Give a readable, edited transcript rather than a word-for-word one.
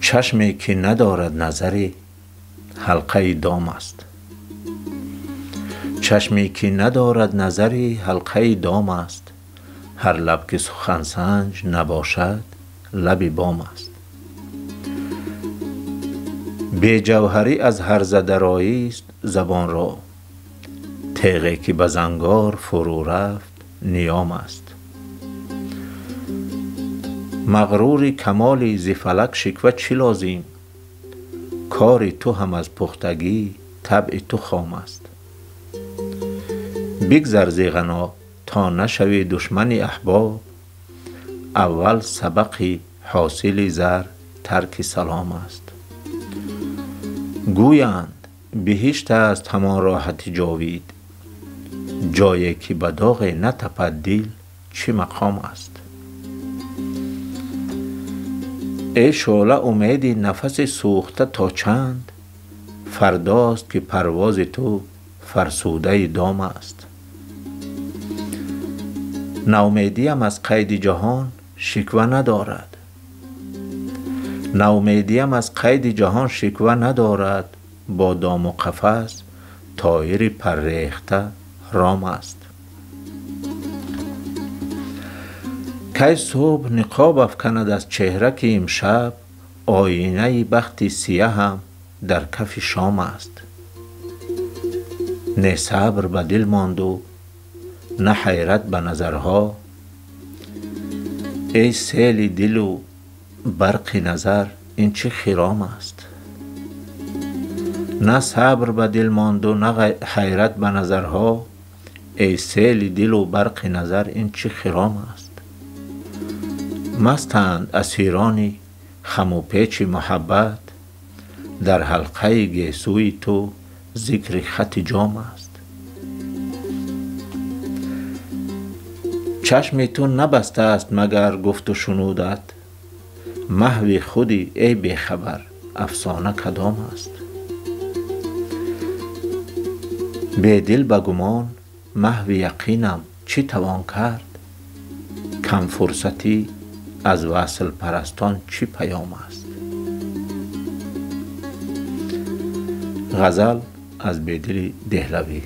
چشمی که ندارد نظری حلقه دام است. چشمی که ندارد نظری حلقه دام است. هر لب که سخن سنج نباشد لب بام است. بی جوهری از هر زدرایی است زبان را. تیغی که به زنگار فرو رفت نیام است. مغرور کمالی ز فلک شکوه چی لازم؟ کار تو هم از پختگی طبع تو خام است. بگذر ز غنا تا نشوی دشمن احباب. اول سبق حاصل زر ترک سلام است. گویند بهشت است همان راحت جاوید. جایی که به داغ نتپد دل چه مقام است. ای شعله امید نفس سوخته تا چند؟ فرداست که پرواز تو فرسوده دام است. ناامیدیم از قید جهان شکوه ندارد. ناامیدیم از قید جهان شکوه ندارد. با دام و قفس طایر پرریخته رام است. کی صبح نقاب افکند از چهره که امشب آینه بخت سیه هم در کف شام است. نه صبر به دل ماند و نه حیرت به نظرها. ای سیل دل و برق نظر این چه خرام است. نه صبر به دل ماند و نه حیرت به نظرها. ای سیل دل و برق نظر این چه خرام است. مستند اسیران خم و پیچ محبت. در حلقه گیسوی تو ذکر خط جام است. چشم تو نبسته است مگر گفت و شنودت. محو خودی ای بیخبر افسانه کدام است. بی دل به گمان محو یقینم چی توان کرد. کم فرصتی از وصل پرستان چی پیام است. غزل از بیدل دهلوی.